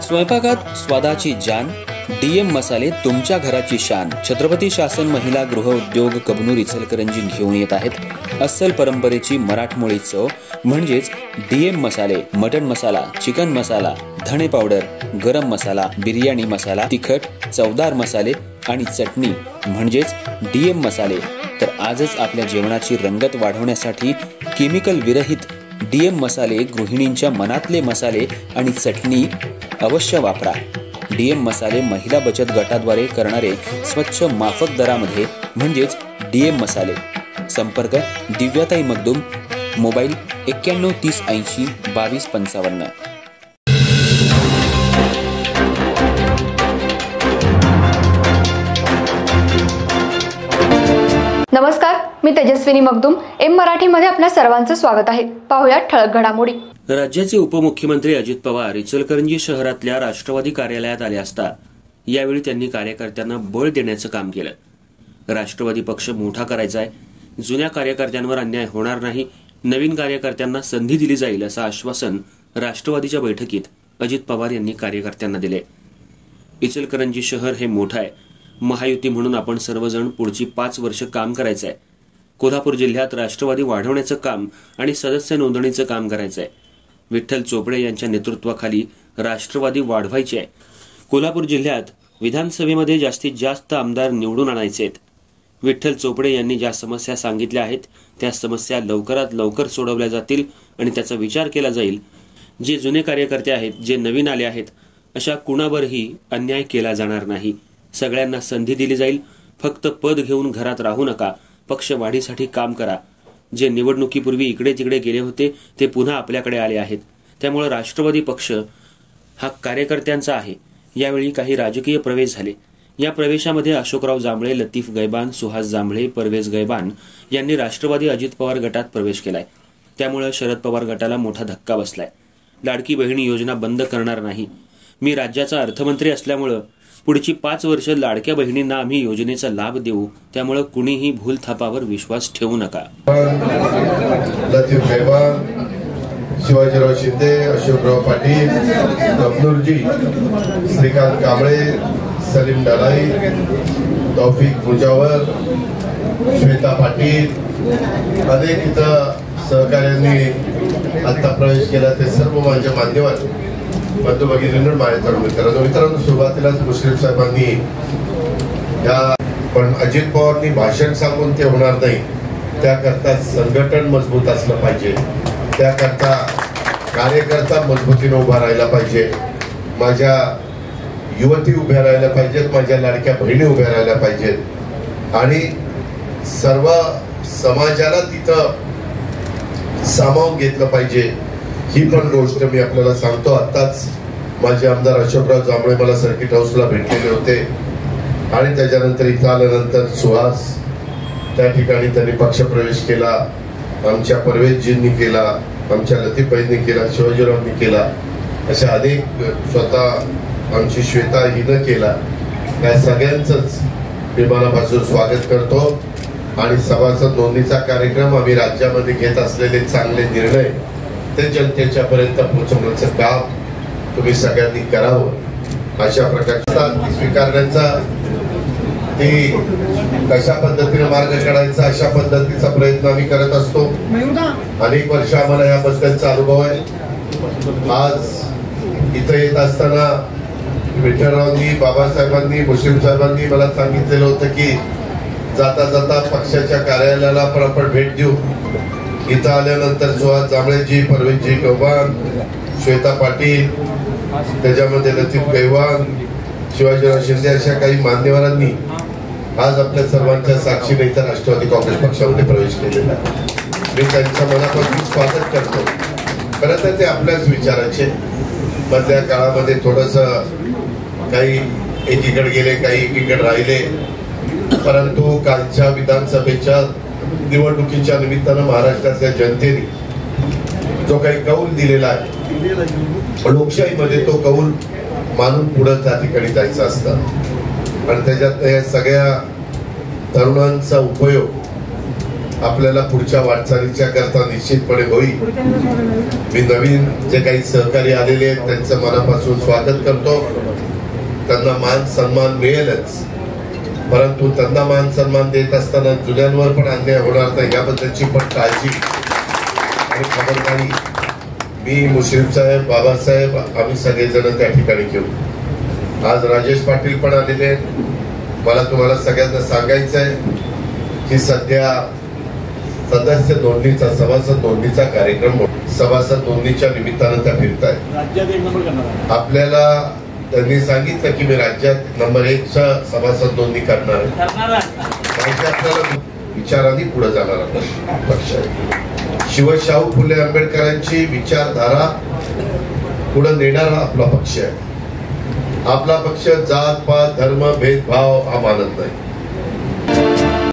स्वयंपाकात स्वादाची जान, डीएम मसाले तुमच्या घराची शान। छत्रपती शासन महिला गृह उद्योग कबनूर इचलकरंजी घेऊन येत आहेत अस्सल परंपरेची मराठमोळी चव म्हणजेच डीएम मसाले। मटन मसाला, चिकन मसाला, धणे पावडर, गरम मसाला, बिर्याणी मसाला, तिखट चवदार मसाले आणि चटणी म्हणजेच डीएम मसाले। तर आजच आपल्या जेवणाची रंगत वाढवण्यासाठी केमिकल विरहित डीएम मसाले, गृहिणींच्या मनातले मसाले आणि चटणी अवश्य वापरा। डीएम मसाले महिला बचत गटाद्वारे करणारे स्वच्छ माफक दरामध्ये म्हणजेच डीएम मसाले। संपर्क दिव्याताई मगदूम, मोबाईल 91 30 80 22 55। नमस्कार, मी तेजस्विनी मगदूम। एम मराठीमध्ये आपल्या सर्वांचं स्वागत आहे। पाहूया ठळक घडामोडी। राज्याचे उपमुख्यमंत्री अजित पवार इचलकरंजी शहरातल्या राष्ट्रवादी कार्यालयात आले असता यावेळी त्यांनी कार्यकर्त्यांना बळ देण्याचं काम केलं। राष्ट्रवादी पक्ष मोठा करायचा आहे, जुन्या कार्यकर्त्यांवर अन्याय होणार नाही, नवीन कार्यकर्त्यांना संधी दिली जाईल असं आश्वासन राष्ट्रवादीच्या बैठकीत अजित पवार यांनी कार्यकर्त्यांना दिले। इचलकरंजी शहर हे मोठं आहे, महायुती म्हणून आपण सर्वजण पुढची 5 वर्ष काम करायचं आहे। कोल्हापूर जिल्ह्यात राष्ट्रवादी वाढवण्याचं काम आणि सदस्य नोंदणीचं काम करायचं आहे। विठ्ठल चोपडे यांच्या नेतृत्वाखाली राष्ट्रवादी वाढवायची आहे। कोल्हापूर जिल्ह्यात विधानसभेमध्ये जास्तीत जास्त आमदार निवडून आणायचे आहेत। विठ्ठल चोपडे यांनी ज्या समस्या सांगितल्या आहेत त्या समस्या लवकरात लवकर सोडवल्या जातील आणि त्याचा विचार केला जाईल। जे जुने कार्यकर्ते आहेत, जे नवीन आले आहेत, अशा कुणावरही अन्याय केला जाणार नाही। सगळ्यांना संधी दिली जाईल। फक्त पद घेऊन घरात राहू नका, पक्ष वाढीसाठी काम करा। जे निवडणुकीपूर्वी इकडे तिकडे गेले होते ते पुन्हा आपल्याकडे आले आहेत, त्यामुळे राष्ट्रवादी पक्ष हा कार्यकर्त्यांचा आहे। यावेळी काही राजकीय प्रवेश झाले। या प्रवेशामध्ये अशोकराव जांभळे, लतीफ गैबान, सुहास जांभळे, परवेज गैबान यांनी राष्ट्रवादी अजित पवार गटात प्रवेश केलाय। त्यामुळे शरद पवार गटाला मोठा धक्का बसलाय। लाडकी बहीण योजना बंद करणार नाही। मी राज्याचा अर्थमंत्री असल्यामुळे पुढची 5 वर्ष लाडक्या बहिणींना आम्ही योजनेचा लाभ देऊ, त्यामुळे कुणीही भूलथापावर विश्वास ठेवू नका। लतीफ गैबान, शिवाजीराव शिंदे, अशोकराव पाटील, कबनूरजी, श्रीकांत कांबळे, सलीम डलाई, तौफिक मुजावर, श्वेता पाटील अनेक इथं सहकार्यांनी आता प्रवेश केला। ते सर्व माझे मान्यवर बंधू भगिनींना, माझ्या मित्रांनो, सुरुवातीलाच मुश्रीफ साहेबांनी पण अजित पवारांनी भाषण सांगून ते होणार नाही। त्याकरता संघटन मजबूत असलं पाहिजे, त्याकरता कार्यकर्ता मजबूतीने उभा राहायला पाहिजे, माझ्या युवती उभ्या राहायला पाहिजेत, माझ्या लाडक्या बहिणी उभ्या राहायला पाहिजेत आणि सर्व समाजाला तिथं सामावून घेतलं पाहिजे। ही पण गोष्ट मी आपल्याला सांगतो। आताच माझे आमदार अशोकराव जांभळे मला सर्किट हाऊसला भेटलेले होते आणि त्याच्यानंतर इथं आल्यानंतर सुहास त्या ठिकाणी त्यांनी पक्षप्रवेश केला, आमच्या परवेजजींनी केला, आमच्या लतीफबाईंनी केला, शिवाजीरावांनी केला, अशा अनेक, स्वतः आमची श्वेता हिनं केला। या सगळ्यांचंच मी मनापासून स्वागत करतो आणि सभासद नोंदणीचा कार्यक्रम आम्ही राज्यामध्ये घेत असलेले चांगले निर्णय ते जनतेच्या पर्यंत पोहोचवण्याचं काम तुम्ही सगळ्यांनी करावं। अशा प्रकारचा स्वीकारण्याचा, ती कशा पद्धतीने मार्ग काढायचा अशा पद्धतीचा प्रयत्न आम्ही करत असतो। अनेक वर्ष आम्हाला याबद्दलचा अनुभव आहे। आज इथं येत असताना विठ्ठलरावांनी, बाबासाहेबांनी, मुश्रीफ साहेबांनी मला सांगितलेलं होतं की जाता जाता पक्षाच्या कार्यालयाला पण आपण भेट देऊ। इथं आल्यानंतर सुहास जांभळेजी, परवेजजी गैबान, श्वेता पाटील, त्याच्यामध्ये लतीफ गैबान, शिवाजीराव शिंदे अशा काही मान्यवरांनी आज आपल्या सर्वांच्या साक्षीने इथं राष्ट्रवादी काँग्रेस पक्षामध्ये प्रवेश केलेला आहे। मी त्यांच्या मनापासून स्वागत करतो। खरं तर ते आपल्याच विचाराचे, मधल्या काळामध्ये थोडंसं काही एकीकडे गेले, काही एकीकडे राहिले, परंतु कालच्या विधानसभेच्या निवडणुकीच्या निमित्तानं महाराष्ट्रातल्या जनतेने जो काही कौल दिलेला आहे, लोकशाहीमध्ये तो कौल मानून पुढे त्या ठिकाणी जायचं असतं आणि त्याच्यात या सगळ्या तरुणांचा उपयोग आपल्याला पुढच्या वाटचालीच्या करता निश्चितपणे होईल. मी नवीन जे काही सहकारी आलेले आहेत त्यांचं मनापासून स्वागत करतो. त्यांना मान सन्मान मिळेलच, परंतु त्यांना मान सन्मान देत असताना जुन्यांवर पण अन्याय होणार नाही याबद्दलची पण काळजी आणि खबरदारी मी, मुश्रीफ साहेब, बाबासाहेब, आम्ही सगळेजण त्या ठिकाणी घेऊ. आज राजेश पाटील पण आलेले आहेत. मला तुम्हाला सगळ्यांना सांगायचं आहे की सध्या सदस्य नोंदणीचा, सभासद नोंदणीचा कार्यक्रम, सभासद नोंदणीच्या निमित्तानं त्या फिरत आहेत. आपल्याला त्यांनी सांगितलं की मी राज्यात नंबर 1च्या सभासद नोंदणी करणार आहे. आपल्याला विचारांनी पुढे जाणारा पक्ष आहे. शिवशाहू फुले आंबेडकरांची विचारधारा पुढे नेणारा आपला पक्ष आहे. आपला पक्ष जात पात धर्म भेदभाव हा मानत नाही.